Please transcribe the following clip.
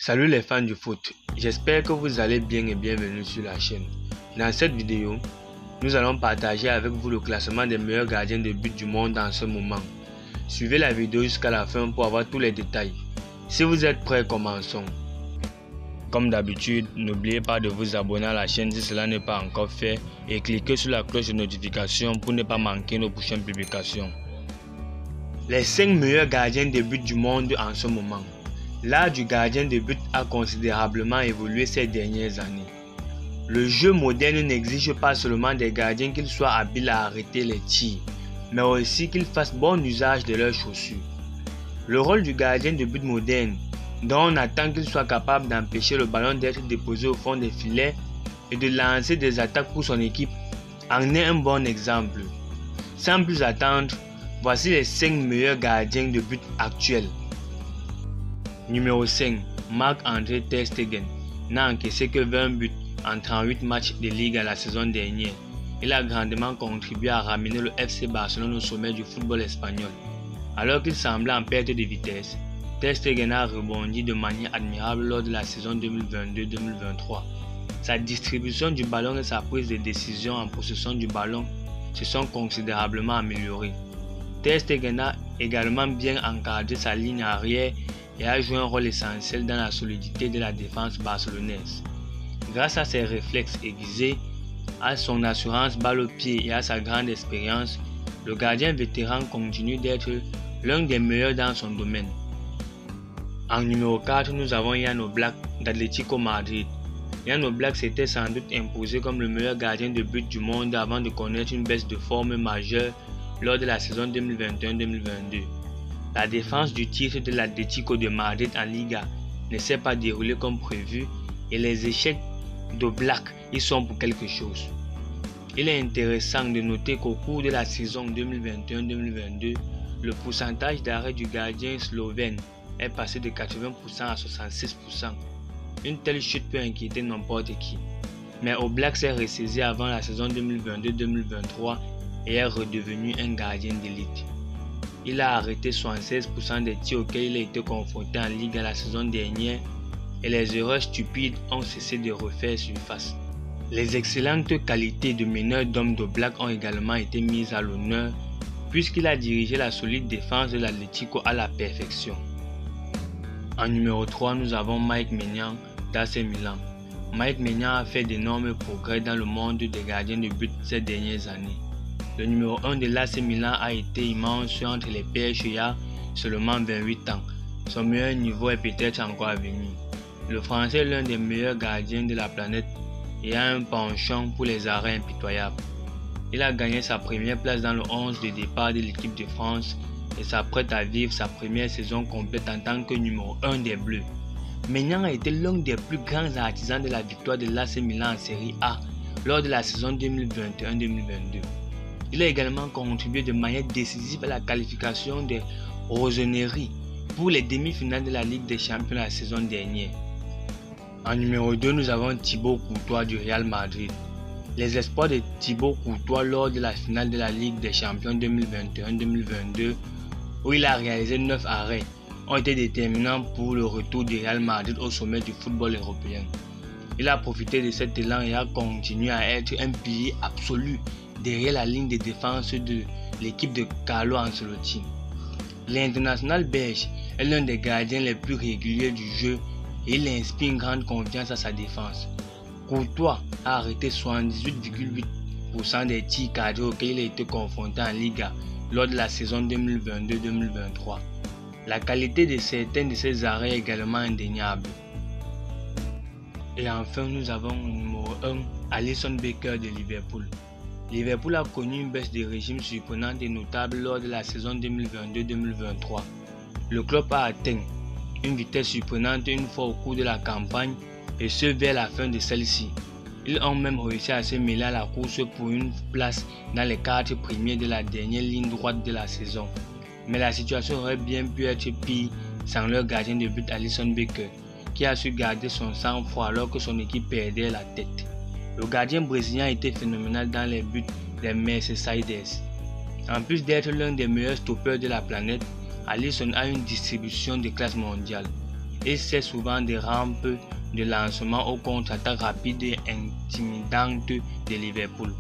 Salut les fans du foot, j'espère que vous allez bien et bienvenue sur la chaîne. Dans cette vidéo, nous allons partager avec vous le classement des meilleurs gardiens de but du monde en ce moment. Suivez la vidéo jusqu'à la fin pour avoir tous les détails. Si vous êtes prêts, commençons. Comme d'habitude, n'oubliez pas de vous abonner à la chaîne si cela n'est pas encore fait et cliquez sur la cloche de notification pour ne pas manquer nos prochaines publications. Les 5 meilleurs gardiens de but du monde en ce moment. L'art du gardien de but a considérablement évolué ces dernières années. Le jeu moderne n'exige pas seulement des gardiens qu'ils soient habiles à arrêter les tirs, mais aussi qu'ils fassent bon usage de leurs chaussures. Le rôle du gardien de but moderne, dont on attend qu'il soit capable d'empêcher le ballon d'être déposé au fond des filets et de lancer des attaques pour son équipe, en est un bon exemple. Sans plus attendre, voici les 5 meilleurs gardiens de but actuels. Numéro 5, Marc-André Ter Stegen n'a encaissé que 20 buts en 38 matchs de Ligue à la saison dernière. Il a grandement contribué à ramener le FC Barcelone au sommet du football espagnol. Alors qu'il semblait en perte de vitesse, Ter Stegen a rebondi de manière admirable lors de la saison 2022-2023. Sa distribution du ballon et sa prise de décision en possession du ballon se sont considérablement améliorées. Ter Stegen a également bien encadré sa ligne arrière et a joué un rôle essentiel dans la solidité de la défense barcelonaise. Grâce à ses réflexes aiguisés, à son assurance balle au pied et à sa grande expérience, le gardien vétéran continue d'être l'un des meilleurs dans son domaine. En numéro 4, nous avons Jan Oblak d'Atlético Madrid. Jan Oblak s'était sans doute imposé comme le meilleur gardien de but du monde avant de connaître une baisse de forme majeure lors de la saison 2021-2022. La défense du titre de l'Atlético de Madrid en Liga ne s'est pas déroulée comme prévu et les échecs d'Oblak y sont pour quelque chose. Il est intéressant de noter qu'au cours de la saison 2021-2022, le pourcentage d'arrêt du gardien slovène est passé de 80% à 66%. Une telle chute peut inquiéter n'importe qui. Mais Oblak s'est ressaisi avant la saison 2022-2023 et est redevenu un gardien d'élite. Il a arrêté 76% des tirs auxquels il a été confronté en Ligue à la saison dernière et les erreurs stupides ont cessé de refaire surface. Les excellentes qualités de meneur d'homme d'Oblak ont également été mises à l'honneur puisqu'il a dirigé la solide défense de l'Atlético à la perfection. En numéro 3, nous avons Mike Maignan d'AC Milan. Mike Maignan a fait d'énormes progrès dans le monde des gardiens de but ces dernières années. Le numéro 1 de l'AC Milan a été immense entre les perches il y a seulement 28 ans. Son meilleur niveau est peut-être encore à venir. Le Français est l'un des meilleurs gardiens de la planète et a un penchant pour les arrêts impitoyables. Il a gagné sa première place dans le 11 de départ de l'équipe de France et s'apprête à vivre sa première saison complète en tant que numéro 1 des Bleus. Maignan a été l'un des plus grands artisans de la victoire de l'AC Milan en Série A lors de la saison 2021-2022. Il a également contribué de manière décisive à la qualification des Rossoneri pour les demi-finales de la Ligue des Champions la saison dernière. En numéro 2, nous avons Thibaut Courtois du Real Madrid. Les espoirs de Thibaut Courtois lors de la finale de la Ligue des Champions 2021-2022, où il a réalisé 9 arrêts, ont été déterminants pour le retour du Real Madrid au sommet du football européen. Il a profité de cet élan et a continué à être un pilier absolu derrière la ligne de défense de l'équipe de Carlo Ancelotti. L'international belge est l'un des gardiens les plus réguliers du jeu et il inspire une grande confiance à sa défense. Courtois a arrêté 78,8% des tirs cadrés auxquels il a été confronté en Liga lors de la saison 2022-2023. La qualité de certains de ses arrêts est également indéniable. Et enfin, nous avons au numéro 1, Alisson Becker de Liverpool. Liverpool a connu une baisse de régime surprenante et notable lors de la saison 2022-2023. Le club a atteint une vitesse surprenante une fois au cours de la campagne et ce vers la fin de celle-ci. Ils ont même réussi à se mêler à la course pour une place dans les 4 premiers de la dernière ligne droite de la saison. Mais la situation aurait bien pu être pire sans leur gardien de but Alisson Becker, qui a su garder son sang-froid alors que son équipe perdait la tête. Le gardien brésilien était phénoménal dans les buts des Merseyside. En plus d'être l'un des meilleurs stoppeurs de la planète, Alisson a une distribution de classe mondiale. et c'est souvent des rampes de lancement aux contre-attaques rapides et intimidantes de Liverpool.